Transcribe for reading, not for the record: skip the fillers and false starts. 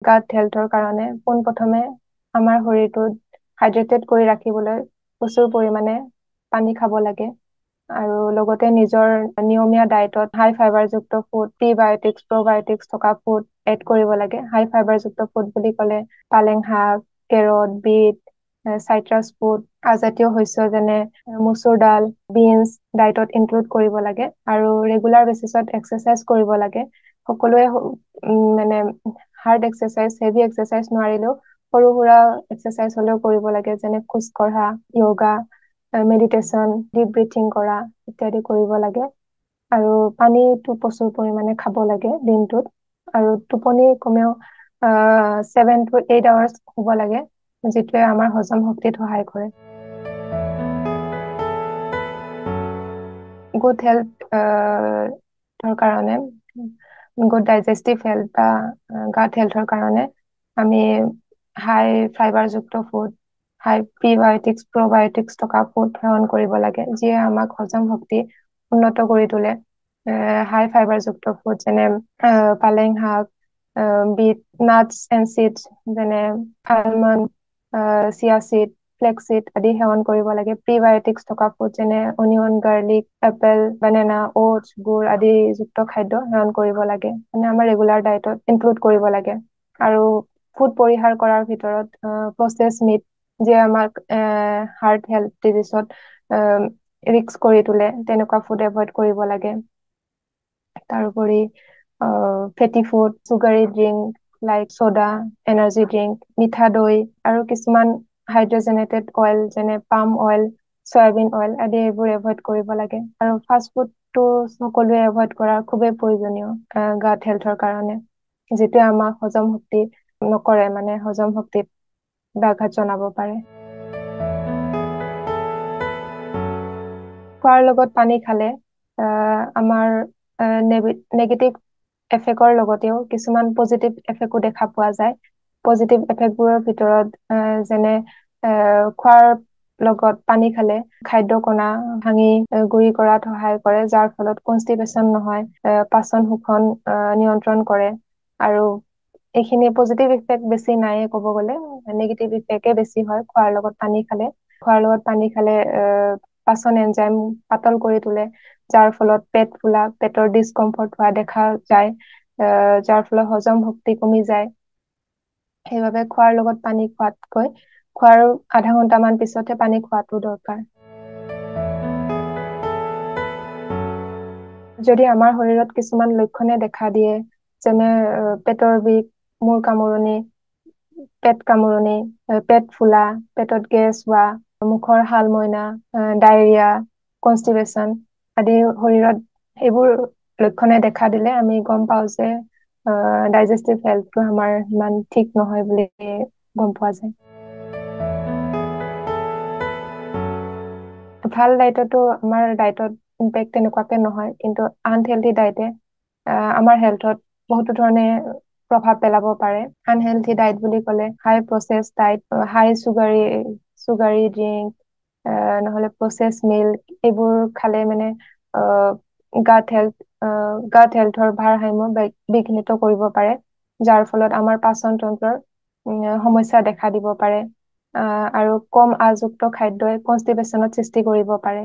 গাত হেল্থৰ কাৰণে পোনপ্ৰথমে আমাৰ শৰীৰটোত হাইড্ৰেটেড কৰি ৰাখিবলৈ প্ৰচুৰ পৰিমাণে পানী খাব লাগে আৰু লগতে নিজৰ নিয়মীয়া ডায়েটত হাই ফাইবাৰযুক্ত ফুড প্ৰিবায়টিক্স প্ৰবায়টিক্স থকা ফুড এড কৰিব লাগে। হাই ফাইবাৰযুক্ত ফুড বুলি ক'লে পালেং শাক, কেৰট, বিট, চাইট্ৰাছ ফুড, আজাতীয় শস্য যেনে মচুৰ ডাল, বিনছ ডায়েটত ইনক্লুড কৰিব লাগে আৰু ৰেগুলাৰ বেচিছত এক্সাৰচাইজ কৰিব লাগে। সকলোৱে মানে হাৰ্ড এক্সাৰচাইজ হেভি এক্সাৰচাইজ নোৱাৰিলেও সৰু সুৰা এক্সাৰচাইজ হলেও কৰিব লাগে, যেনে খোজ কঢ়া, য়োগা, মেডিটেশ্যন, ডিপ ব্ৰিথিং কৰা ইত্যাদি কৰিব লাগে আৰু পানীটো প্ৰচুৰ পৰিমাণে খাব লাগে দিনটোত আৰু টোপনি কমেও 7 to 8 hours শুব লাগে, যিটোৱে আমাৰ হজম শক্তিত সহায় কৰে। গুড হেল্থৰ কাৰণে, গুড ডাইজেষ্টিভ হেল্থ বা গাট হেল্থৰ কাৰণে আমি হাই ফাইবাৰযুক্ত ফুড, হাই প্ৰিবায়টিক্স প্ৰবায়টিক্স থকা ফুড সেৱন কৰিব লাগে, যিয়ে আমাক হজম শক্তি উন্নত কৰি তোলে। হাই ফাইবাৰযুক্ত ফুড যেনে পালেং শাক, বিট, নাটছ এণ্ড চিডছ যেনে আলমণ্ড, চিয়া চিড, ফ্লেক্সিড আদি সেৱন কৰিব লাগে। প্ৰিবায়টিক্স থকা ফুড যেনে অনিয়ন, গাৰ্লিক, এপেল, বানানা, অটছ, গুৰ আদি যুক্ত খাদ্য সেৱন কৰিব লাগে, মানে আমাৰ ৰেগুলাৰ ডায়েটত ইনক্লুড কৰিব লাগে। আৰু ফুড পৰিহাৰ কৰাৰ ভিতৰত প্ৰচেছ মিট, যিয়ে আমাক হাৰ্ট হেল্থ ডিজিজত ৰিস্ক কৰি তোলে, তেনেকুৱা ফুড এভইড কৰিব লাগে। তাৰোপৰি fatty food, sugary drink like soda, energy drink, মিঠা দৈ আৰু কিছুমান হাইড্ৰজেনেটেড অইল যেনে পাম অইল, চয়াবিন অইল আদি এইবোৰ এভইড কৰিব লাগে। আৰু ফাষ্ট ফুডটো সকলোৱে এভইড কৰা খুবেই প্ৰয়োজনীয় গাট হেল্থৰ কাৰণে, যিটোৱে আমাক হজম শক্তি নকৰে, মানে হজম শক্তিত ব্যাঘাত জনাব পাৰে। খোৱাৰ লগত পানী খালে আমাৰ নেগেটিভ এফেক্টৰ লগতেও কিছুমান পজিটিভ এফেক্টো দেখা পোৱা যায়। পজিটিভ এফেক্টবোৰৰ ভিতৰত যেনে খোৱাৰ লগত পানী খালে খাদ্য কণা ভাঙি গুৰি কৰাত সহায় কৰে, যাৰ ফলত কনষ্টিপেচন নহয়, পাচন শোষণ নিয়ন্ত্ৰণ কৰে। আৰু এইখিনি পজিটিভ ইফেক্ট বেছি নাইয়ে ক'ব গ'লে, নিগেটিভ ইফেক্টে বেছি হয় খোৱাৰ লগত পানী খালে। খোৱাৰ লগত পানী খালে পাচন এনজাইম পাতল কৰি তোলে, যাৰ ফলত পেট ফুলা, পেটৰ ডিচকমফৰ্ট হোৱা দেখা যায়, যাৰ ফলত হজম শক্তি কমি যায়। সেইবাবে খোৱাৰ লগত পানী খোৱাতকৈ খোৱাৰ আধা ঘন্টামান পিছতহে পানী খোৱাটো দৰকাৰ। যদি আমাৰ শৰীৰত কিছুমান লক্ষণে দেখা দিয়ে, যেনে পেটৰ বিষ, মূৰ কামোৰণি, পেট কামোৰণি, পেট ফুলা, পেটত গেছ হোৱা, মুখৰ শালমইনা, ডায়েৰিয়া, কনষ্টিপেচন আদি শৰীৰত এইবোৰ লক্ষণে দেখা দিলে আমি গম পাওঁ যে ডাইজেষ্টিভ হেল্থটো আমাৰ ইমান ঠিক নহয় বুলি গম পোৱা যায়। ভাল ডায়েটতো আমাৰ ডায়েটত ইম্পেক্ট তেনেকুৱাকে নহয়, কিন্তু আনহেল্থি ডায়েটে আমাৰ হেল্থত বহুতো ধৰণে প্ৰভাৱ পেলাব পাৰে। আনহেল্থি ডায়েট বুলি ক'লে হাই প্ৰচেছ ডায়েট, হাই চুগাৰী ড্ৰিংক, নহলে প্ৰচেছ মিল্ক, এইবোৰ খালে মানে গাট হেল্থৰ ভাৰসাম্য বিঘ্নিত কৰিব পাৰে, যাৰ ফলত আমাৰ পাচন তন্ত্ৰৰ সমস্যা দেখা দিব পাৰে। আৰু কম আযুক্ত খাদ্যই কনষ্টিপেচনত সৃষ্টি কৰিব পাৰে।